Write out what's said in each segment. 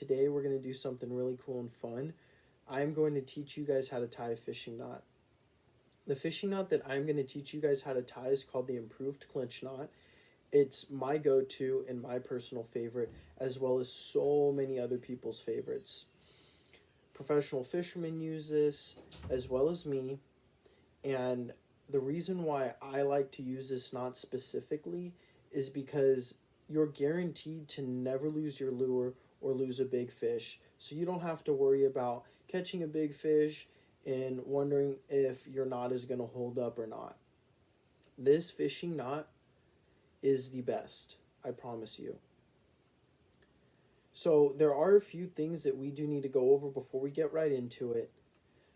Today we're going to do something really cool and fun. I'm going to teach you guys how to tie a fishing knot. The fishing knot that I'm going to teach you guys how to tie is called the improved clinch knot. It's my go-to and my personal favorite, as well as so many other people's favorites. Professional fishermen use this, as well as me, and the reason why I like to use this knot specifically is because you're guaranteed to never lose your lure or lose a big fish. So you don't have to worry about catching a big fish and wondering if your knot is going to hold up or not. This fishing knot is the best, I promise you. So there are a few things that we do need to go over before we get right into it.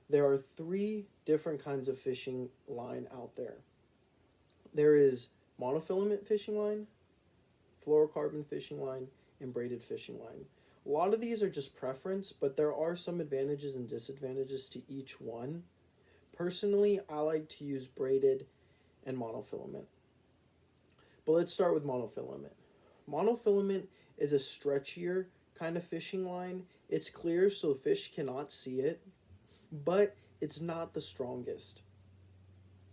There are three different kinds of fishing line out there. There is monofilament fishing line, fluorocarbon fishing line, and braided fishing line. A lot of these are just preference, but there are some advantages and disadvantages to each one. Personally, I like to use braided and monofilament. But let's start with monofilament. Monofilament is a stretchier kind of fishing line. It's clear so fish cannot see it, but it's not the strongest.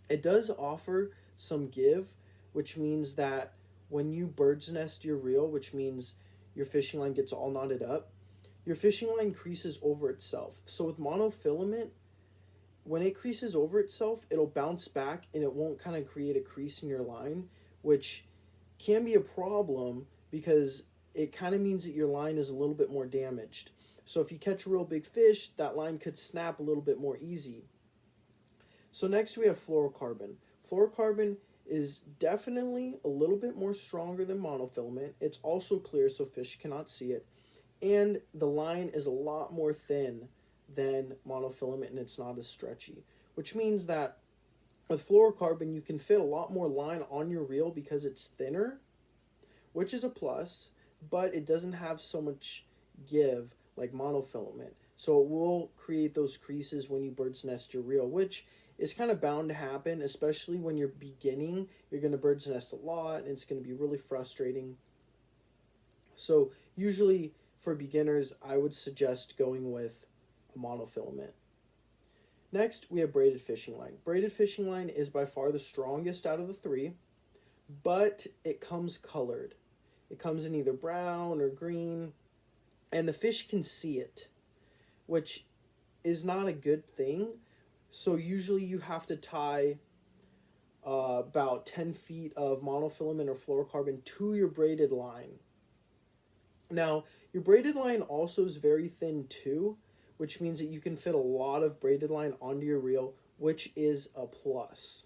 It does offer some give, which means that when you bird's nest your reel, which means your fishing line gets all knotted up, your fishing line creases over itself. So with monofilament, when it creases over itself, it'll bounce back and it won't kind of create a crease in your line, which can be a problem because it kind of means that your line is a little bit more damaged. So if you catch a real big fish, that line could snap a little bit more easy. So next we have fluorocarbon. Fluorocarbon is definitely a little bit more stronger than monofilament. It's also clear so fish cannot see it. And the line is a lot more thin than monofilament and it's not as stretchy. Which means that with fluorocarbon you can fit a lot more line on your reel because it's thinner, which is a plus, but it doesn't have so much give like monofilament. So it will create those creases when you bird's nest your reel, which is kind of bound to happen, especially when you're beginning. You're going to bird's nest a lot and it's going to be really frustrating. So usually for beginners, I would suggest going with a monofilament. Next, we have braided fishing line. Braided fishing line is by far the strongest out of the three, but it comes colored. It comes in either brown or green, and the fish can see it, which is not a good thing. So usually you have to tie about 10 feet of monofilament or fluorocarbon to your braided line. Now, your braided line also is very thin too, which means that you can fit a lot of braided line onto your reel, which is a plus.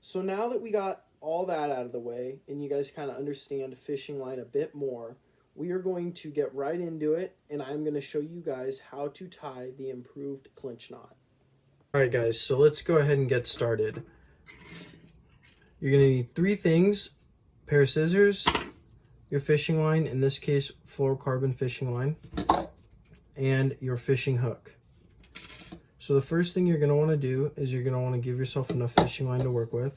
So now that we got all that out of the way and you guys kind of understand fishing line a bit more, we are going to get right into it and I'm going to show you guys how to tie the improved clinch knot. Alright guys, so let's go ahead and get started. You're going to need three things: a pair of scissors, your fishing line, in this case fluorocarbon fishing line, and your fishing hook. So the first thing you're going to want to do is you're going to want to give yourself enough fishing line to work with.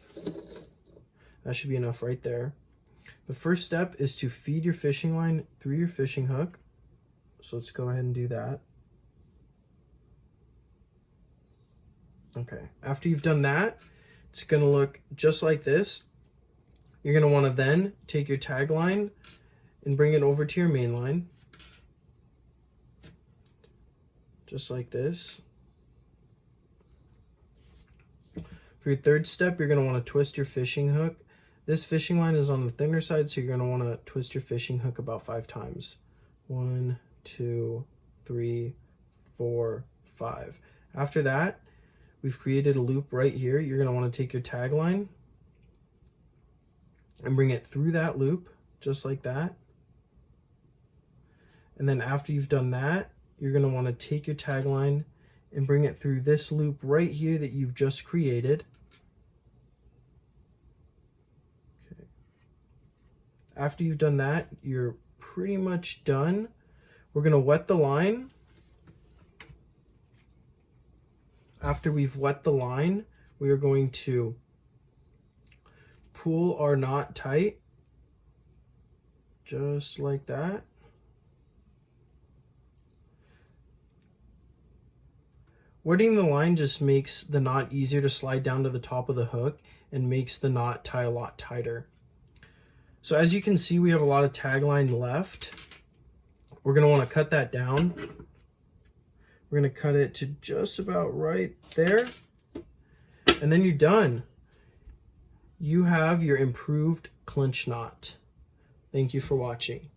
That should be enough right there. The first step is to feed your fishing line through your fishing hook. So let's go ahead and do that. Okay, after you've done that, it's going to look just like this. You're going to want to then take your tag line and bring it over to your main line. Just like this. For your third step, you're going to want to twist your fishing hook. This fishing line is on the thinner side, so you're going to want to twist your fishing hook about 5 times. 1, 2, 3, 4, 5. After that, we've created a loop right here. You're going to want to take your tag line and bring it through that loop, just like that. And then after you've done that, you're going to want to take your tag line and bring it through this loop right here that you've just created. Okay. After you've done that, you're pretty much done. We're going to wet the line. After we've wet the line, we are going to pull our knot tight, just like that. Wetting the line just makes the knot easier to slide down to the top of the hook and makes the knot tie a lot tighter. So as you can see, we have a lot of tag line left. We're going to want to cut that down. We're going to cut it to just about right there. And then you're done. You have your improved clinch knot. Thank you for watching.